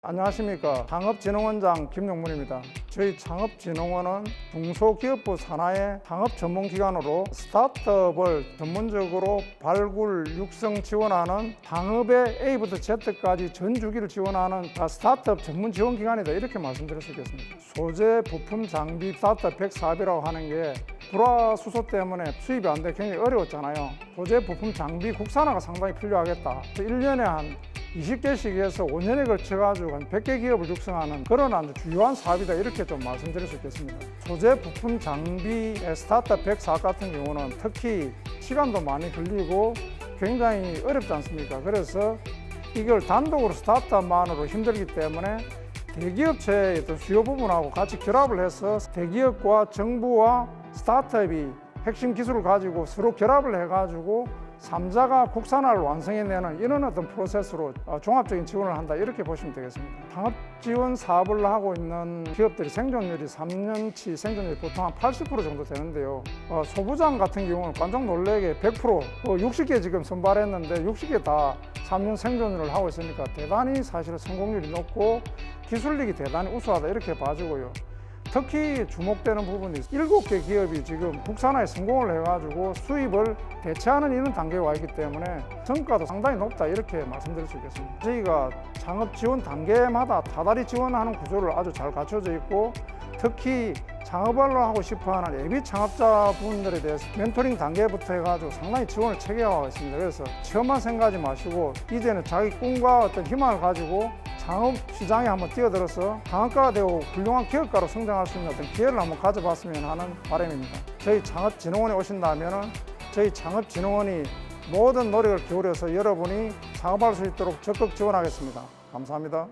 안녕하십니까. 창업진흥원장 김용문입니다. 저희 창업진흥원은 중소기업부 산하의 창업 전문기관으로 스타트업을 전문적으로 발굴, 육성 지원하는 창업의 A부터 Z까지 전 주기를 지원하는 스타트업 전문 지원기관이다, 이렇게 말씀드릴 수 있겠습니다. 소재, 부품, 장비, 스타트업 100사업이라고 하는 게 불화수소 때문에 수입이 안 돼 굉장히 어려웠잖아요. 소재, 부품, 장비 국산화가 상당히 필요하겠다. 1년에 한 20개씩 해서 5년에 걸쳐가지고 한 100개 기업을 육성하는 그런 아주 주요한 사업이다, 이렇게 좀 말씀드릴 수 있겠습니다. 소재, 부품, 장비, 스타트업 100 사업 같은 경우는 특히 시간도 많이 걸리고 굉장히 어렵지 않습니까? 그래서 이걸 단독으로 스타트업만으로 힘들기 때문에 대기업체의 어떤 수요 부분하고 같이 결합을 해서 대기업과 정부와 스타트업이 핵심 기술을 가지고 서로 결합을 해가지고 3자가 국산화를 완성해내는 이런 어떤 프로세스로 종합적인 지원을 한다, 이렇게 보시면 되겠습니다. 창업 지원 사업을 하고 있는 기업들이 생존율이 3년치 생존율이 보통 한 80% 정도 되는데요. 소부장 같은 경우는 깜짝 놀라게 100%, 60개 지금 선발했는데 60개 다 3년 생존율을 하고 있으니까 대단히 사실 성공률이 높고 기술력이 대단히 우수하다, 이렇게 봐주고요. 특히 주목되는 부분이 7개 기업이 지금 국산화에 성공을 해가지고 수입을 대체하는 이런 단계에 와 있기 때문에 성과도 상당히 높다, 이렇게 말씀드릴 수 있겠습니다. 저희가 창업 지원 단계마다 다달이 지원하는 구조를 아주 잘 갖춰져 있고, 특히 창업을 하고 싶어하는 예비 창업자분들에 대해서 멘토링 단계부터 해가지고 상당히 지원을 체계화하고 있습니다. 그래서 처음만 생각하지 마시고 이제는 자기 꿈과 어떤 희망을 가지고 창업 시장에 한번 뛰어들어서 창업가가 되고 훌륭한 기업가로 성장할 수 있는 어떤 기회를 한번 가져봤으면 하는 바람입니다. 저희 창업진흥원에 오신다면 저희 창업진흥원이 모든 노력을 기울여서 여러분이 창업할 수 있도록 적극 지원하겠습니다. 감사합니다.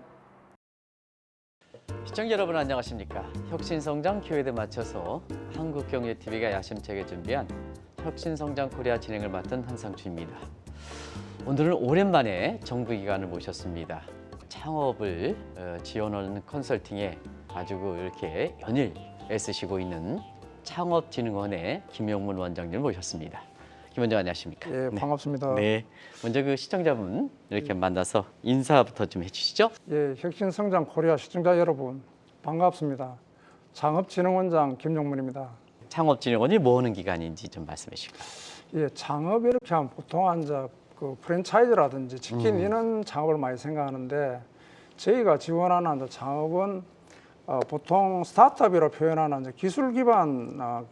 시청자 여러분 안녕하십니까. 혁신성장 기회에 맞춰서 한국경제TV가 야심차게 준비한 혁신성장 코리아 진행을 맡은 한상추입니다. 오늘은 오랜만에 정부기관을 모셨습니다. 창업을 지원하는 컨설팅에 아주 이렇게 연일 애쓰시고 있는 창업진흥원의 김용문 원장님을 모셨습니다. 김 원장 안녕하십니까? 예, 반갑습니다. 네. 먼저 그 시청자분 이렇게 만나서 인사부터 좀 해주시죠. 예, 혁신성장 코리아 시청자 여러분 반갑습니다. 창업진흥원장 김용문입니다. 창업진흥원이 뭐 하는 기관인지 좀 말씀해 주실까요? 예, 창업 이렇게 하면 보통 그 프랜차이즈라든지 치킨 이런 창업을 많이 생각하는데, 저희가 지원하는 창업은 보통 스타트업이라고 표현하는 기술 기반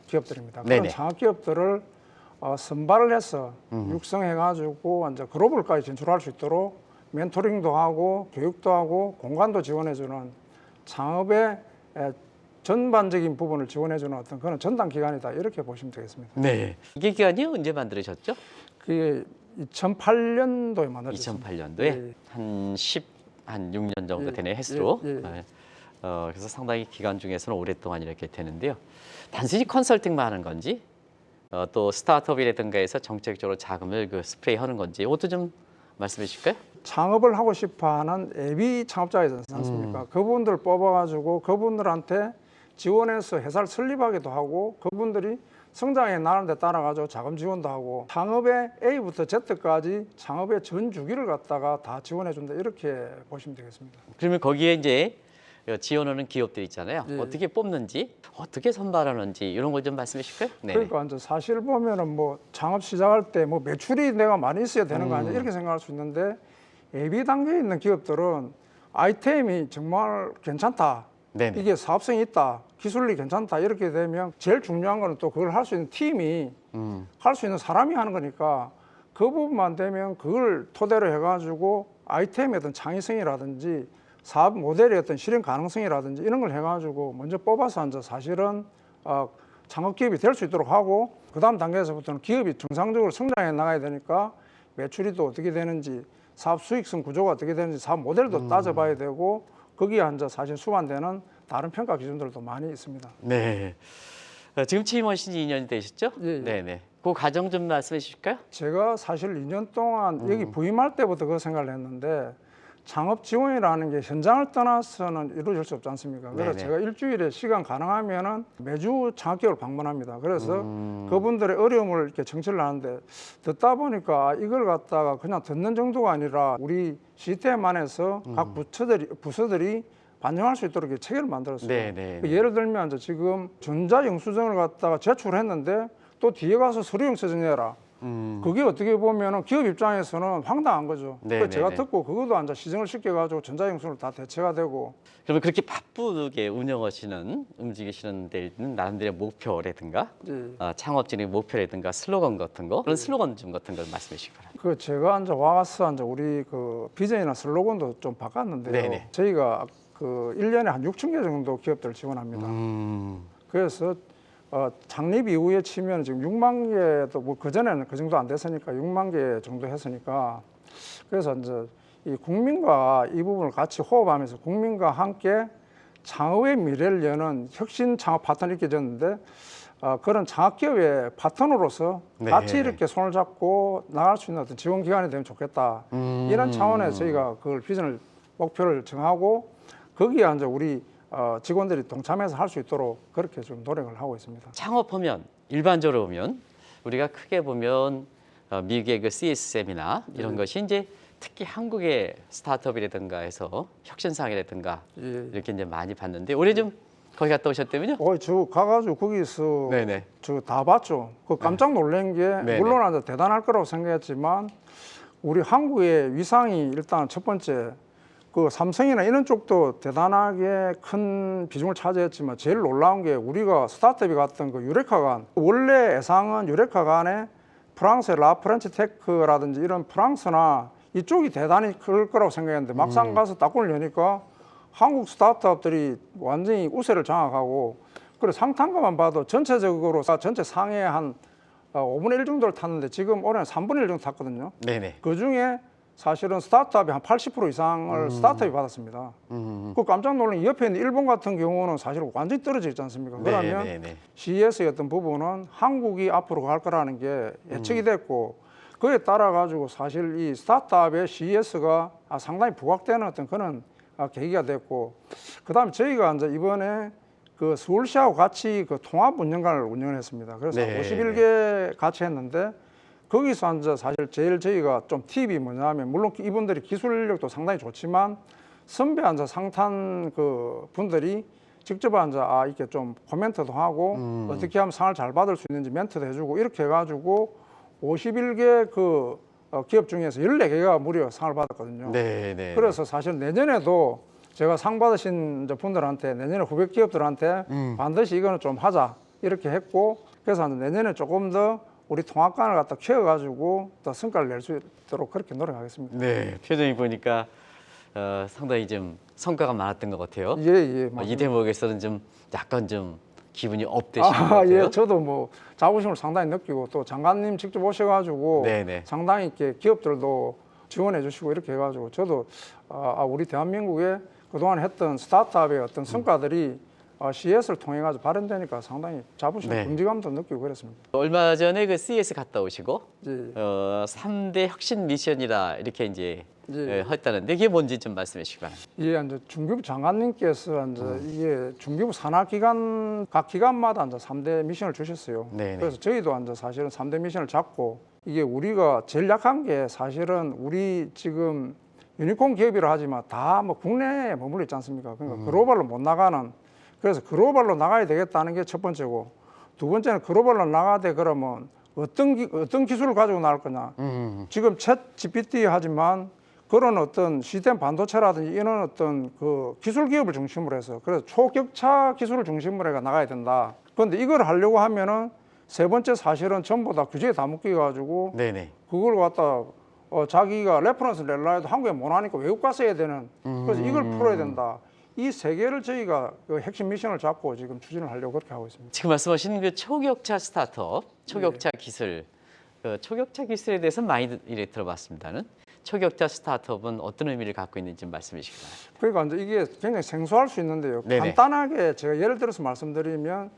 기업들입니다. 네네. 그런 창업 기업들을 선발을 해서 육성해가지고 이제 글로벌까지 진출할 수 있도록 멘토링도 하고 교육도 하고 공간도 지원해주는 창업의 전반적인 부분을 지원해주는 어떤 그런 전담 기관이다, 이렇게 보시면 되겠습니다. 네. 이게 기관이 언제 만들어졌죠? 그게 2008년도에 만들어졌습니다. 2008년도에 예. 한 6년 정도 예. 되네, 횟수로. 예. 네. 그래서 상당히 기간 중에서는 오랫동안 이렇게 되는데요. 단순히 컨설팅만 하는 건지 또 스타트업이라든가 해서 정책적으로 자금을 스프레이하는 건지 이것도 좀 말씀해 주실까요? 창업을 하고 싶어하는 예비 창업자가 있지 않습니까? 그분들 뽑아가지고 그분들한테 지원해서 회사를 설립하기도 하고, 그분들이 성장해 나가는 데 따라가지고 자금 지원도 하고, 창업의 A부터 Z까지 창업의 전 주기를 갖다가 다 지원해 준다, 이렇게 보시면 되겠습니다. 그러면 거기에 이제 지원하는 기업들 있잖아요. 예. 어떻게 뽑는지, 어떻게 선발하는지 이런 걸 좀 말씀해 주실까요? 네. 그러니까 이제 사실 보면은 창업 시작할 때 매출이 내가 많이 있어야 되는 거 아니야, 이렇게 생각할 수 있는데, 예비 단계에 있는 기업들은 아이템이 정말 괜찮다, 네네. 이게 사업성이 있다, 기술력이 괜찮다, 이렇게 되면 제일 중요한 거는 또 그걸 할 수 있는 팀이 할 수 있는 사람이 하는 거니까, 그 부분만 되면 그걸 토대로 해가지고 아이템의 어떤 창의성이라든지 사업 모델의 어떤 실현 가능성이라든지 이런 걸 해가지고 먼저 뽑아서 이제 사실은 창업 기업이 될 수 있도록 하고, 그 다음 단계에서부터는 기업이 정상적으로 성장해 나가야 되니까 매출이 또 어떻게 되는지, 사업 수익성 구조가 어떻게 되는지 사업 모델도 따져봐야 되고, 거기에 이제 사실 수반되는 다른 평가 기준들도 많이 있습니다. 네. 지금 취임하신 지 2년이 되셨죠? 예. 네네. 그 과정 좀 말씀해 주실까요? 제가 사실 2년 동안 여기 부임할 때부터 그 생각을 했는데, 창업 지원이라는 게 현장을 떠나서는 이루어질 수 없지 않습니까? 그래서 네네. 제가 일주일에 시간 가능하면은 매주 창업기업을 방문합니다. 그래서 그분들의 어려움을 이렇게 정치를 하는데 듣다 보니까 이걸 갖다가 그냥 듣는 정도가 아니라 우리 시스템 안에서 각 부서들이 반영할 수 있도록 이렇게 체계를 만들었어요. 네네. 예를 들면 이제 지금 전자영수증을 갖다가 제출했는데 또 뒤에 가서 서류 영수증 내라. 그게 어떻게 보면은 기업 입장에서는 황당한 거죠. 네, 그래서 제가 네, 네. 듣고 그것도 앉아 시정을 시켜가지고 전자영수증으로 다 대체가 되고. 그러면 그렇게 바쁘게 운영하시는 움직이시는 데 있는 나름대로 목표라든가 예. 창업진의 목표라든가 슬로건 같은 거 그런 슬로건 좀 같은 걸 말씀해 주시기 바랍니다. 그 제가 앉아 와서 앉아 우리 그 비전이나 슬로건도 좀 바꿨는데요. 네네. 저희가 그 1년에 한 6천 개 정도 기업들을 지원합니다. 그래서 창립 이후에 치면 지금 6만 개도 뭐 그전에는 그 정도 안 됐으니까 6만 개 정도 했으니까 그래서 이제 이 국민과 이 부분을 같이 호흡하면서 국민과 함께 창업의 미래를 여는 혁신 창업 파트너 이렇게 졌는데 그런 창업기업의 파트너로서 네. 같이 이렇게 손을 잡고 나갈 수 있는 어떤 지원 기관이 되면 좋겠다. 이런 차원에서 저희가 그걸 비전을 목표를 정하고 거기에 이제 우리 직원들이 동참해서 할 수 있도록 그렇게 좀 노력을 하고 있습니다. 창업하면 일반적으로 보면 우리가 크게 보면 미국의 그 CSM이나 이런 것이 이제 특히 한국의 스타트업이라든가 해서 혁신상이라든가 예. 이렇게 이제 많이 봤는데 올해 좀 거기 갔다 오셨다면요? 저 가가지고 거기서 네네. 저 다 봤죠. 그 깜짝 놀란 게 네네. 물론 이제 대단할 거라고 생각했지만 우리 한국의 위상이 일단 첫 번째 그 삼성이나 이런 쪽도 대단하게 큰 비중을 차지했지만 제일 놀라운 게 우리가 스타트업이 갔던 그 유레카간 원래 예상은 유레카간에 프랑스의 라프렌치 테크라든지 이런 프랑스나 이쪽이 대단히 클 거라고 생각했는데 막상 가서 딱 문을 여니까 한국 스타트업들이 완전히 우세를 장악하고 그리고 상탄가만 봐도 전체적으로 전체 상해 한 5분의 1 정도를 탔는데 지금 올해는 3분의 1 정도 탔거든요. 네네. 그 중에 사실은 스타트업이 한 80% 이상을 스타트업이 받았습니다. 그 깜짝 놀란 게 옆에 있는 일본 같은 경우는 사실 완전히 떨어져 있지 않습니까? 그러면 네네네. CES의 어떤 부분은 한국이 앞으로 갈 거라는 게 예측이 됐고 그에 따라 가지고 사실 이 스타트업의 CES가 상당히 부각되는 어떤 그런 계기가 됐고 그다음에 저희가 이제 이번에 그 서울시하고 같이 그 통합 운영관을 운영을 했습니다. 그래서 네. 51개 같이 했는데 거기서 이제 사실 제일 저희가 좀 팁이 뭐냐면 물론 이분들이 기술력도 상당히 좋지만 선배 앉아 상탄 그 분들이 직접 앉아 이렇게 좀 코멘트도 하고 어떻게 하면 상을 잘 받을 수 있는지 멘트도 해주고 이렇게 해가지고 51개 그 기업 중에서 14개가 무려 상을 받았거든요. 네네. 그래서 사실 내년에도 제가 상 받으신 이제 분들한테 내년에 후배 기업들한테 반드시 이거는 좀 하자 이렇게 했고 그래서 내년에 조금 더 우리 통합관을 갖다 키워가지고 더 성과를 낼 수 있도록 그렇게 노력하겠습니다. 네, 표정이 보니까 상당히 좀 성과가 많았던 것 같아요. 예, 이 대목에서는 좀 약간 좀 기분이 업되신 것 같아요. 예, 저도 뭐 자부심을 상당히 느끼고 또 장관님 직접 오셔가지고 네네. 상당히 이렇게 기업들도 지원해 주시고 이렇게 해가지고 저도 우리 대한민국에 그동안 했던 스타트업의 어떤 성과들이 CES를 통해 가지고 발현되니까 상당히 자부심, 네. 긍지감도 느끼고 그랬습니다. 얼마 전에 그 CES 갔다 오시고 예. 3대 혁신 미션이라 이렇게 이제 예. 했다는데 이게 뭔지 좀 말씀해 주시기 바랍니다. 예, 이제 중기부 장관님께서 이제 이게 중기부 산하 기관 각 기관마다 이제 3대 미션을 주셨어요. 네네. 그래서 저희도 이제 사실은 3대 미션을 잡고 이게 우리가 제일 약한 게 사실은 우리 지금 유니콘 기업이라 하지만 다 뭐 국내에 머물러 있지 않습니까? 그러니까 글로벌로 못 나가는 그래서 글로벌로 나가야 되겠다는 게 첫 번째고 두 번째는 글로벌로 나가야 돼 그러면 어떤 기술을 가지고 나갈 거냐. 지금 챗 GPT 하지만 그런 어떤 시스템 반도체라든지 이런 어떤 그 기술 기업을 중심으로 해서 그래서 초격차 기술을 중심으로 해가 나가야 된다. 그런데 이걸 하려고 하면은 세 번째 사실은 전부 다 규제에 다 묶여 가지고 네네. 그걸 갖다 자기가 레퍼런스 낼라 해도 한국에 못 하니까 외국 가서 해야 되는 그래서 이걸 풀어야 된다. 이 세 개를 저희가 그 핵심 미션을 잡고 지금 추진을 하려고 그렇게 하고 있습니다. 지금 말씀하신 그 초격차 스타트업, 초격차 기술, 그 초격차 기술에 대해서 많이 이래 들어봤습니다는 초격차 스타트업은 어떤 의미를 갖고 있는지 말씀해 주시기 바랍니다. 그러니까 이제 이게 굉장히 생소할 수 있는데요. 네네. 간단하게 제가 예를 들어서 말씀드리면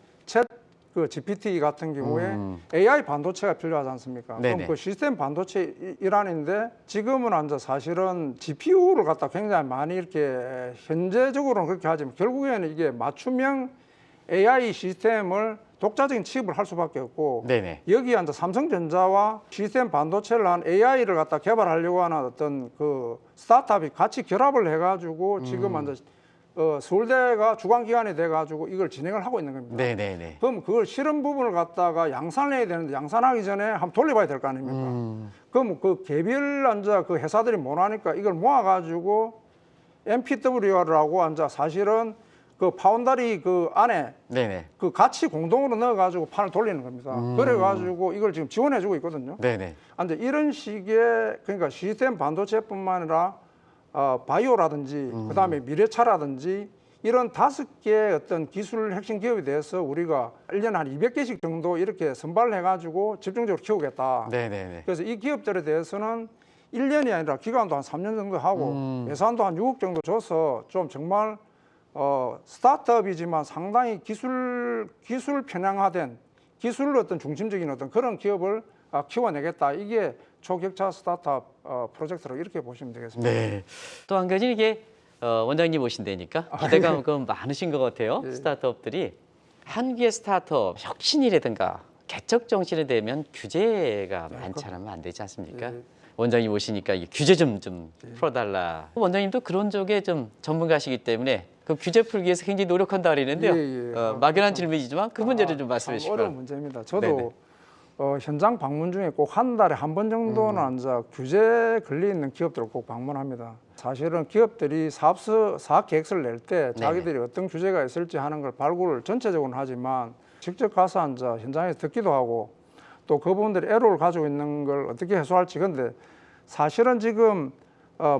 그 GPT 같은 경우에 AI 반도체가 필요하지 않습니까? 네네. 그럼 그 시스템 반도체 일환인데 지금은 이제 사실은 GPU를 갖다 굉장히 많이 이렇게 현재적으로는 그렇게 하지만 결국에는 이게 맞춤형 AI 시스템을 독자적인 취급을 할 수밖에 없고 네네. 여기에 이제 삼성전자와 시스템 반도체를 한 AI를 갖다 개발하려고 하는 어떤 그 스타트업이 같이 결합을 해가지고 지금 이제 서울대가 주관기관이 돼가지고 이걸 진행을 하고 있는 겁니다. 네네네. 그럼 그걸 실험 부분을 갖다가 양산을 해야 되는데 양산하기 전에 한번 돌려봐야 될 거 아닙니까? 그럼 그 개별 앉아 그 회사들이 못 하니까 이걸 모아가지고 MPW라고 앉아 사실은 그 파운다리 그 안에 네네. 그 같이 공동으로 넣어가지고 판을 돌리는 겁니다. 그래가지고 이걸 지금 지원해주고 있거든요. 네네. 이제 이런 식의 그러니까 시스템 반도체뿐만 아니라 바이오라든지 그다음에 미래차라든지 이런 5개의 어떤 기술 핵심 기업에 대해서 우리가 1년에 한 200개씩 정도 이렇게 선발을 해가지고 집중적으로 키우겠다. 네네네. 그래서 이 기업들에 대해서는 1년이 아니라 기간도 한 3년 정도 하고 예산도 한 6억 정도 줘서 좀 정말 스타트업이지만 상당히 기술 편향화된 기술 어떤 중심적인 어떤 그런 기업을 키워내겠다. 이게 초격차 스타트업 프로젝트로 이렇게 보시면 되겠습니다. 네. 또 한 가지 이게 원장님 오신다니까 기대가 그 많으신 것 같아요. 예. 스타트업들이 한국의 스타트업 혁신이라든가 개척 정신이 되면 규제가 많지 않으면 안 되지 않습니까? 예. 원장님 오시니까 이 규제 좀 풀어달라. 원장님도 그런 쪽에 좀 전문가시기 때문에 그 규제 풀기 위해서 굉장히 노력한다 그러는데요. 예, 예. 막연한 질문이지만 그 문제를 좀 말씀해 주시면. 어려운 문제입니다. 저도 네네. 현장 방문 중에 꼭 한 달에 한 번 정도는 앉아 규제 걸려 있는 기업들을 꼭 방문합니다. 사실은 기업들이 사업 계획서를 낼 때 자기들이 어떤 규제가 있을지 하는 걸 발굴을 전체적으로는 하지만 직접 가서 앉아 현장에서 듣기도 하고 또 그 부분들이 애로를 가지고 있는 걸 어떻게 해소할지. 근데 사실은 지금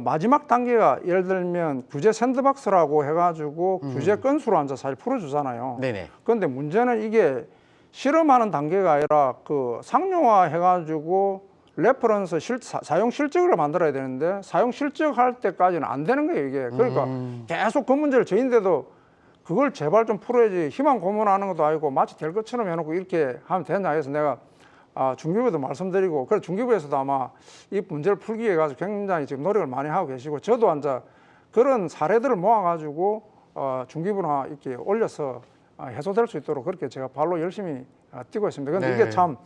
마지막 단계가 예를 들면 규제 샌드박스라고 해가지고 규제 건수로 앉아 사실 풀어주잖아요. 네네. 그런데 문제는 이게 실험하는 단계가 아니라 그 상용화 해가지고 레퍼런스 사용 실적을 만들어야 되는데 사용 실적할 때까지는 안 되는 거예요 이게. 그러니까 계속 그 문제를 저희인데도 그걸 제발 좀 풀어야지 희망 고문하는 것도 아니고 마치 될 것처럼 해놓고 이렇게 하면 되냐 해서 내가 중기부에도 말씀드리고 그래 중기부에서도 아마 이 문제를 풀기 위해 가지고 굉장히 지금 노력을 많이 하고 계시고 저도 앉아 그런 사례들을 모아가지고 중기부나 이렇게 올려서 해소될 수 있도록 그렇게 제가 발로 열심히 뛰고 있습니다. 그런데 네. 이게 참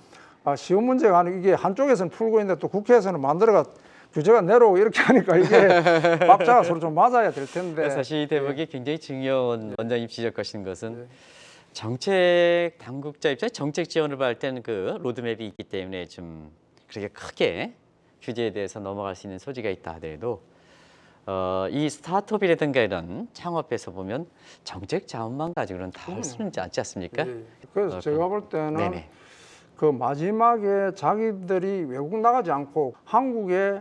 쉬운 문제가 아니고 이게 한쪽에서는 풀고 있는데 또 국회에서는 만들어가 규제가 내려오고 이렇게 하니까 이게 박자가 서로 좀 맞아야 될 텐데. 사실 이 대목이 굉장히 중요한 원장님 지적하신 것은 네. 정책 당국자 입장에 정책 지원을 받을 때는 그 로드맵이 있기 때문에 좀 그렇게 크게 규제에 대해서 넘어갈 수 있는 소지가 있다 하더라도 이 스타트업이라든가 이런 창업에서 보면 정책 자원만 가지고는 다 할 수는 있지 않지 않습니까? 예. 그래서 제가 볼 때는 네네. 그 마지막에 자기들이 외국 나가지 않고 한국에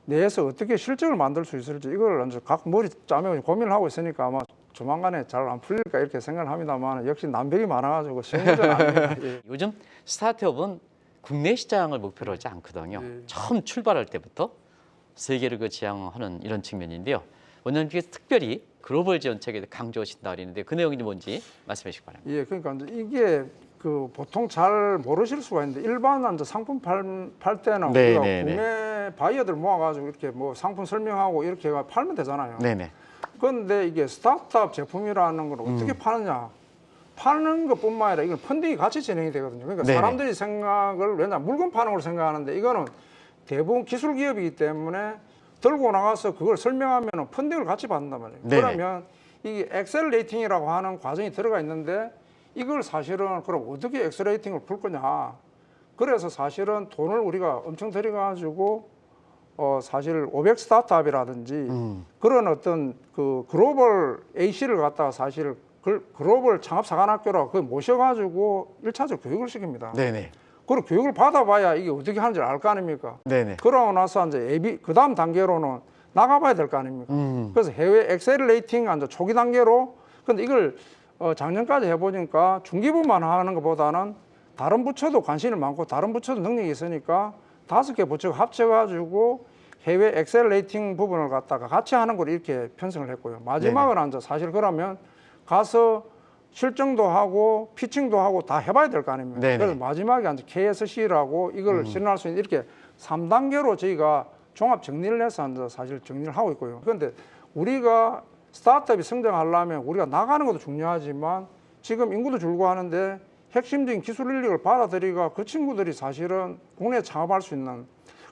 내에서 어떻게 실적을 만들 수 있을지 이걸 이제 각 머리 짜면 고민을 하고 있으니까 아마 조만간에 잘 안 풀릴까 이렇게 생각을 합니다만 역시 난백이 많아가지고 쉬운 문제는 아닙니다. 예. 요즘 스타트업은 국내 시장을 목표로 하지 않거든요. 네. 처음 출발할 때부터 세계를 그 지향하는 이런 측면인데요. 원장님께서 특별히 글로벌 지원책에 강조하신다 그러는데 그 내용이 뭔지 말씀해 주시기 바랍니다. 예, 그러니까 이제 이게 그 보통 잘 모르실 수가 있는데 일반 이제 상품 팔 때는 네, 우리가 네, 국내 바이어들 모아가지고 이렇게 뭐 상품 설명하고 이렇게 팔면 되잖아요. 네네. 그런데 이게 스타트업 제품이라는 걸 어떻게 파느냐? 파는 것뿐만 아니라 이건 펀딩이 같이 진행이 되거든요. 그러니까 네네. 사람들이 생각을 왜냐 물건 파는 걸 생각하는데 이거는 대부분 기술 기업이기 때문에 들고 나가서 그걸 설명하면 펀딩을 같이 받는단 말이에요. 네네. 그러면 이게 엑셀레이팅이라고 하는 과정이 들어가 있는데 이걸 사실은 그럼 어떻게 엑셀레이팅을 풀 거냐? 그래서 사실은 돈을 우리가 엄청 들여가지고 사실 500 스타트업이라든지 그런 어떤 그 글로벌 AC를 갖다가 사실 글로벌 창업사관학교라고 그 모셔가지고 1차적 교육을 시킵니다. 네네. 그리고 교육을 받아봐야 이게 어떻게 하는지 알 거 아닙니까? 네네. 그러고 나서 이제 그 다음 단계로는 나가봐야 될 거 아닙니까? 그래서 해외 엑셀레이팅 이제 초기 단계로 근데 이걸 작년까지 해보니까 중기부만 하는 것보다는 다른 부처도 관심이 많고 다른 부처도 능력이 있으니까 5개 부처가 합쳐가지고 해외 엑셀레이팅 부분을 갖다가 같이 하는 걸 이렇게 편성을 했고요. 마지막은 이제 사실 그러면 가서 실증도 하고 피칭도 하고 다 해봐야 될 거 아닙니까? 네네. 그래서 마지막에 이제 KSC라고 이걸 실현할 수 있는 이렇게 3단계로 저희가 종합 정리를 해서 이제 사실 정리를 하고 있고요. 그런데 우리가 스타트업이 성장하려면 우리가 나가는 것도 중요하지만 지금 인구도 줄고 하는데 핵심적인 기술 인력을 받아들이가 그 친구들이 사실은 국내에 창업할 수 있는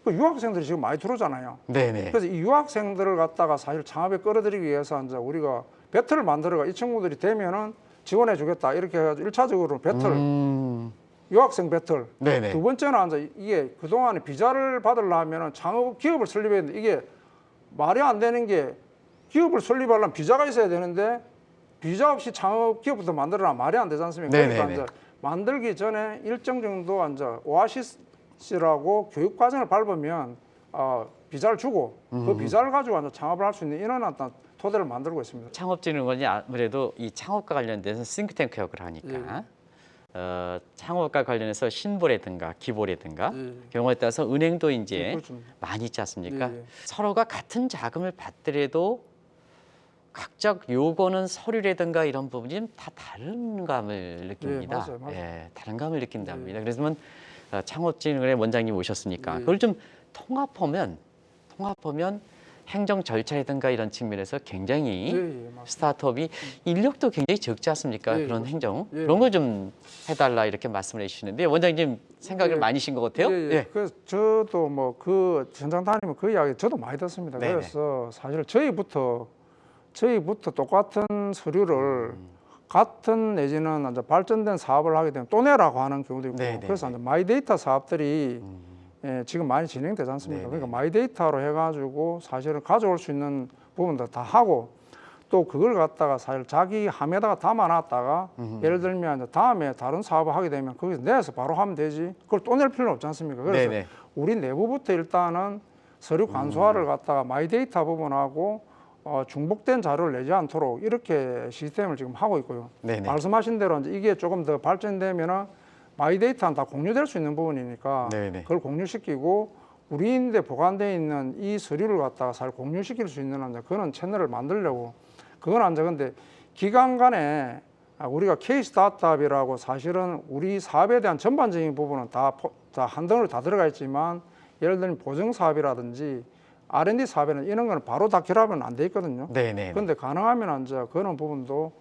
그 유학생들이 지금 많이 들어오잖아요. 네네. 그래서 이 유학생들을 갖다가 사실 창업에 끌어들이기 위해서 이제 우리가 배틀을 만들어가 이 친구들이 되면은 지원해 주겠다 이렇게 해가지고 1차적으로 배틀 유학생 배틀. 네네. 두 번째는 이제 이게 그동안에 비자를 받으려면 창업 기업을 설립해야 되는데 이게 말이 안 되는 게 기업을 설립하려면 비자가 있어야 되는데 비자 없이 창업 기업부터 만들어라 말이 안 되지 않습니까? 그러니까 네네네. 이제 만들기 전에 일정 정도 이제 오아시스라고 교육 과정을 밟으면 비자를 주고 그 비자를 가지고 이제 창업을 할 수 있는 이런 어떤 토대를 만들고 있습니다. 창업진흥원이 아무래도 이 창업과 관련돼서 싱크탱크 역을 하니까 창업과 관련해서 신보라든가 기보라든가 경우에 따라서 은행도 이제 그렇죠. 많이 있지 않습니까? 예. 서로가 같은 자금을 받더라도 각자 요구는 서류라든가 이런 부분이 좀 다 다른 감을 느낍니다. 맞아요. 예, 다른 감을 느낀답니다. 그래서 창업진흥원의 원장님 오셨으니까 예. 그걸 좀 통합하면 행정 절차라든가 이런 측면에서 굉장히 맞습니다. 스타트업이 인력도 굉장히 적지 않습니까? 예, 그런 행정 예. 그런 걸 좀 해달라 이렇게 말씀을 해주시는데 원장님 생각을 예. 많이신 것 같아요. 예. 그래서 저도 뭐 그 현장 다니면 그 이야기 저도 많이 듣습니다. 네네. 그래서 사실 저희부터 똑같은 서류를 같은 내지는 이제 발전된 사업을 하게 되면 또 내라고 하는 경우도 있고 네네네. 그래서 이제 마이데이터 사업들이 지금 많이 진행되지 않습니까? 네네. 그러니까 마이데이터로 해가지고 사실은 가져올 수 있는 부분도 다 하고 또 그걸 갖다가 사실 자기 함에다가 담아놨다가 예를 들면 이제 다음에 다른 사업을 하게 되면 거기서 내서 바로 하면 되지 그걸 또 낼 필요는 없지 않습니까? 그래서 네네. 우리 내부부터 일단은 서류 간소화를 갖다가 마이데이터 부분하고 중복된 자료를 내지 않도록 이렇게 시스템을 지금 하고 있고요. 네네. 말씀하신 대로 이제 이게 조금 더 발전되면은 마이데이터는 다 공유될 수 있는 부분이니까 네네. 그걸 공유시키고 우리인데 보관되어 있는 이 서류를 갖다가 잘 공유시킬 수 있는 이제 그런 채널을 만들려고 그건 이제 근데 기간 간에 우리가 K 스타트업이라고 사실은 우리 사업에 대한 전반적인 부분은 다 한 덩어리 다 들어가 있지만 예를 들면 보증 사업이라든지 R&D 사업에는 이런 거는 바로 다 결합은 안 돼 있거든요. 네네. 그런데 가능하면 이제 그런 부분도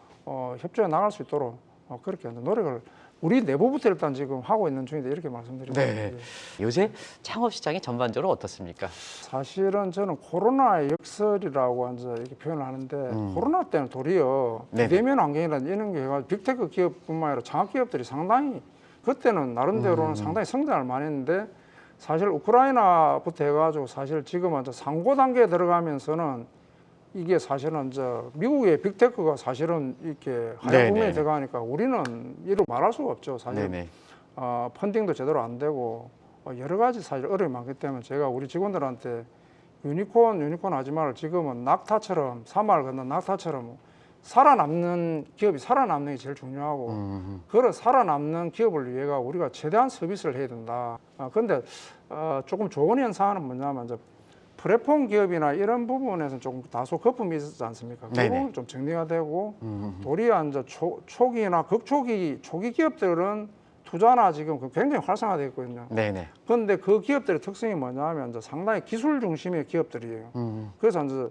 협조해 나갈 수 있도록 그렇게 이제 노력을 우리 내부부터 일단 지금 하고 있는 중인데 이렇게 말씀드립니다. 네. 요새 창업 시장이 전반적으로 어떻습니까? 사실은 저는 코로나의 역설이라고 이제 이렇게 표현을 하는데 코로나 때는 도리어 네네. 비대면 환경이라는 이런 게 해가지고 빅테크 기업뿐만 아니라 장학 기업들이 상당히 그때는 나름대로는 상당히 성장을 많이 했는데 사실 우크라이나부터 해가지고 사실 지금 이제 상고 단계에 들어가면서는 이게 사실은 이제 미국의 빅테크가 사실은 이렇게 네네. 하향 국면에 들어가니까 우리는 이루 말할 수가 없죠. 사실 네네. 펀딩도 제대로 안 되고 여러 가지 사실 어려움이 많기 때문에 제가 우리 직원들한테 유니콘 하지 말고 지금은 낙타처럼 사마를 걷는 낙타처럼 살아남는 기업이 살아남는 게 제일 중요하고 그런 살아남는 기업을 위해가 우리가 최대한 서비스를 해야 된다. 그런데 조금 좋은 현상은 뭐냐면 이제 플랫폼 기업이나 이런 부분에서는 조금 다소 거품이 있었지 않습니까? 그 네네. 부분 좀 정리가 되고 도리어 이제 초기나 극초기 초기 기업들은 투자나 지금 굉장히 활성화되어 있거든요. 네네. 그런데 그 기업들의 특성이 뭐냐면 이제 상당히 기술 중심의 기업들이에요. 그래서 이제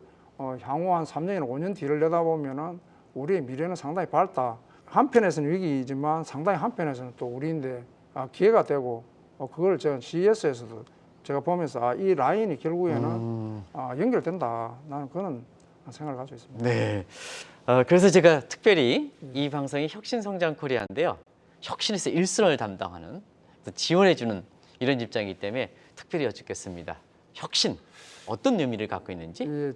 향후 한 3년이나 5년 뒤를 내다보면은 우리의 미래는 상당히 밝다. 한편에서는 위기이지만 상당히 한편에서는 또 우리인데 기회가 되고 그걸 제가 CES에서도 제가 보면서 이 라인이 결국에는 연결된다. 나는 그런 생각을 가지고 있습니다. 네. 그래서 제가 특별히 이 방송이 혁신성장 코리아인데요. 혁신에서 일선을 담당하는 지원해주는 이런 입장이기 때문에 특별히 여쭙겠습니다. 혁신 어떤 의미를 갖고 있는지?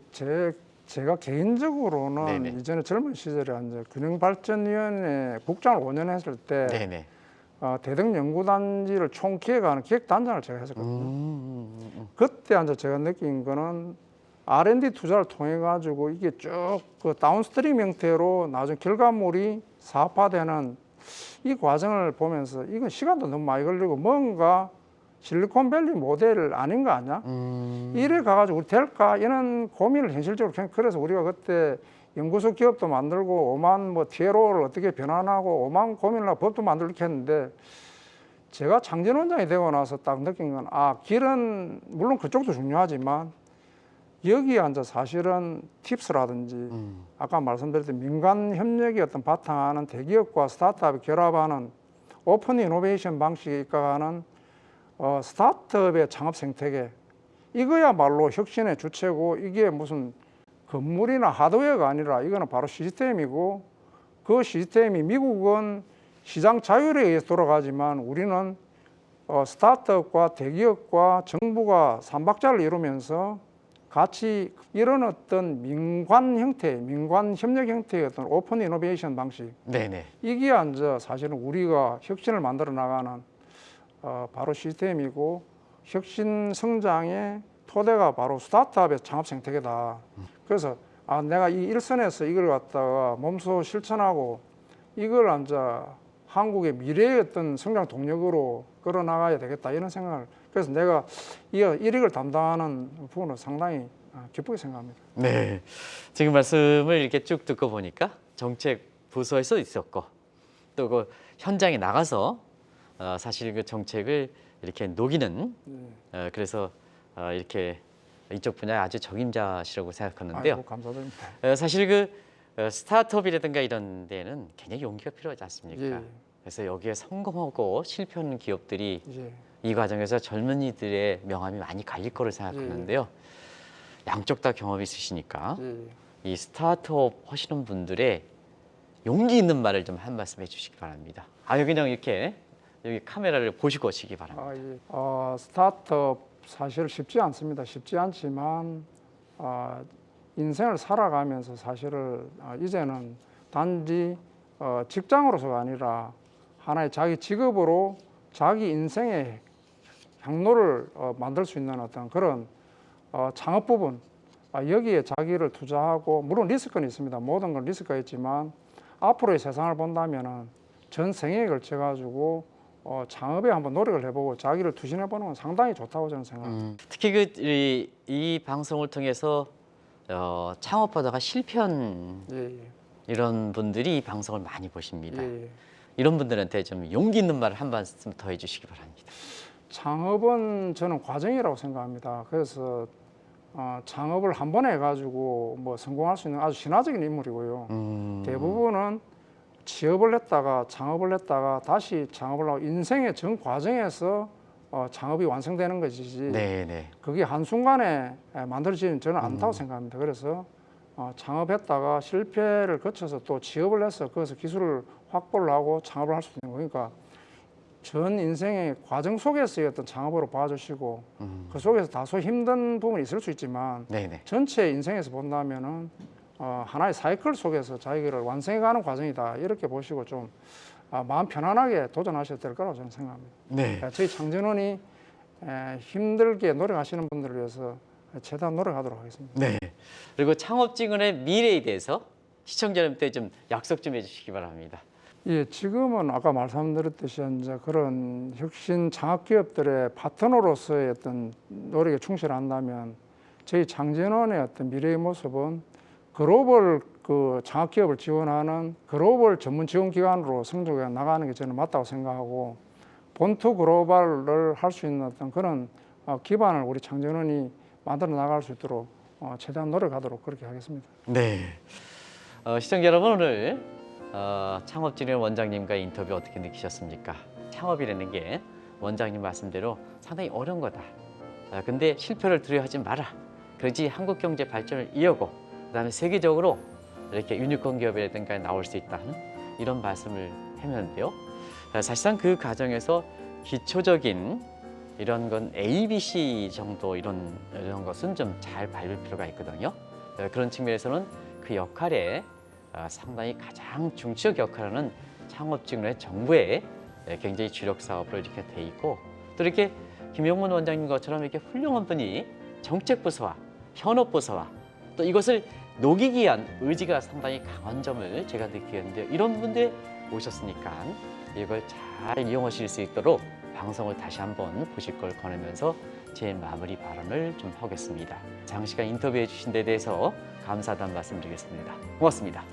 제가 개인적으로는 네네. 이전에 젊은 시절에 이제 균형발전위원회 국장을 5년 했을 때 네네. 대등 연구단지를 총 기획하는 기획단장을 제가 했었거든요. 그때 이제 제가 느낀 거는 R&D 투자를 통해 가지고 이게 쭉 그 다운스트림 형태로 나중 결과물이 사업화되는 이 과정을 보면서 이건 시간도 너무 많이 걸리고 뭔가 실리콘밸리 모델 아닌 거 아니야? 이래 가가지고 우리 될까? 이런 고민을 현실적으로 그래서 우리가 그때 연구소 기업도 만들고 오만 뭐 TLO를 어떻게 변환하고 오만 고민을 하고 법도 만들고 했는데 제가 장진 원장이 되고 나서 딱 느낀 건 길은 물론 그쪽도 중요하지만 여기 앉아 사실은 팁스라든지 아까 말씀드렸던 민간 협력이 어떤 바탕하는 대기업과 스타트업이 결합하는 오픈 이노베이션 방식에 입각하는 스타트업의 창업 생태계 이거야말로 혁신의 주체고 이게 무슨 건물이나 하드웨어가 아니라 이거는 바로 시스템이고 그 시스템이 미국은 시장 자율에 의해서 돌아가지만 우리는 스타트업과 대기업과 정부가 삼박자를 이루면서 같이 이런 어떤 민관 형태, 민관 협력 형태의 어떤 오픈 이노베이션 방식 네네. 이게 앉아 사실은 우리가 혁신을 만들어 나가는 바로 시스템이고 혁신 성장의 토대가 바로 스타트업의 창업 생태계다. 그래서 내가 이 일선에서 이걸 갖다가 몸소 실천하고 이걸 앉아 한국의 미래의 어떤 성장 동력으로 끌어나가야 되겠다 이런 생각을 그래서 내가 이 일익을 담당하는 부분은 상당히 기쁘게 생각합니다. 네. 지금 말씀을 이렇게 쭉 듣고 보니까 정책 부서에서 있었고 또 그 현장에 나가서 사실 그 정책을 이렇게 녹이는 그래서 이렇게 이쪽 분야에 아주 적임자시라고 생각하는데요. 아이고, 감사드립니다. 사실 그 스타트업이라든가 이런 데는 굉장히 용기가 필요하지 않습니까? 예. 그래서 여기에 성공하고 실패하는 기업들이 예. 이 과정에서 젊은이들의 명함이 많이 갈릴 거를 생각하는데요. 양쪽 다 경험이 있으시니까 이 스타트업 하시는 분들의 용기 있는 말을 좀 한 말씀 해주시기 바랍니다. 그냥 이렇게 여기 카메라를 보시고 오시기 바랍니다. 예. 스타트업 사실 쉽지 않습니다. 쉽지 않지만 인생을 살아가면서 사실은 이제는 단지 직장으로서가 아니라 하나의 자기 직업으로 자기 인생의 향로를 만들 수 있는 어떤 그런 창업 부분 여기에 자기를 투자하고 물론 리스크는 있습니다. 모든 건 리스크가 있지만 앞으로의 세상을 본다면은 전 생애에 걸쳐 가지고 창업에 한번 노력을 해보고 자기를 투신해보는 건 상당히 좋다고 저는 생각합니다. 특히 이 방송을 통해서 창업하다가 실패한 이런 분들이 이 방송을 많이 보십니다. 이런 분들한테 좀 용기 있는 말을 한 말씀 더 해주시기 바랍니다. 창업은 저는 과정이라고 생각합니다. 그래서 창업을 한 번에 해가지고 뭐 성공할 수 있는 아주 신화적인 인물이고요. 대부분은 취업을 했다가 창업을 했다가 다시 창업을 하고 인생의 전 과정에서 창업이 완성되는 것이지 네네. 그게 한순간에 만들어지는 저는 않다고 생각합니다. 그래서 창업했다가 실패를 거쳐서 또 취업을 해서 거기서 기술을 확보를 하고 창업을 할 수 있는 거니까 전 인생의 과정 속에서의 어떤 창업으로 봐주시고 그 속에서 다소 힘든 부분이 있을 수 있지만 네네. 전체 인생에서 본다면은 하나의 사이클 속에서 자기를 완성해가는 과정이다 이렇게 보시고 좀 마음 편안하게 도전하셔도 될 거라고 저는 생각합니다. 네. 저희 창진원이 힘들게 노력하시는 분들을 위해서 최대한 노력하도록 하겠습니다. 네. 그리고 창업직원의 미래에 대해서 시청자 여러분께 좀 약속 좀 해주시기 바랍니다. 예, 지금은 아까 말씀드렸듯이 이제 그런 혁신 창업 기업들의 파트너로서의 어떤 노력에 충실한다면 저희 창진원의 어떤 미래의 모습은 글로벌 그 창업 기업을 지원하는 글로벌 전문 지원 기관으로 성장해 나가는 게 저는 맞다고 생각하고 본투 글로벌을 할 수 있는 어떤 그런 기반을 우리 창진원이 만들어 나갈 수 있도록 최대한 노력하도록 그렇게 하겠습니다. 네. 시청자 여러분 오늘 창업진흥 원장님과 인터뷰 어떻게 느끼셨습니까? 창업이라는 게 원장님 말씀대로 상당히 어려운 거다. 근데 실패를 두려워하지 마라. 그러지 한국 경제 발전을 이어고 그다음에 세계적으로 이렇게 유니콘 기업이라든가 나올 수 있다는 이런 말씀을 했는데요. 사실상 그 과정에서 기초적인 이런 건 ABC 정도 이런 것은 좀 잘 밟을 필요가 있거든요. 그런 측면에서는 그 역할에 상당히 가장 중추적 역할을 하는 창업직원의 정부의 굉장히 주력 사업으로 이렇게 돼 있고 또 이렇게 김용문 원장님 것처럼 이렇게 훌륭한 분이 정책부서와 현업부서와 또 이것을 녹이기 위한 의지가 상당히 강한 점을 제가 느끼는데요. 이런 분들 오셨으니까 이걸 잘 이용하실 수 있도록 방송을 다시 한번 보실 걸 권하면서 제 마무리 발언을 좀 하겠습니다. 장시간 인터뷰해 주신 데 대해서 감사하다는 말씀드리겠습니다. 고맙습니다.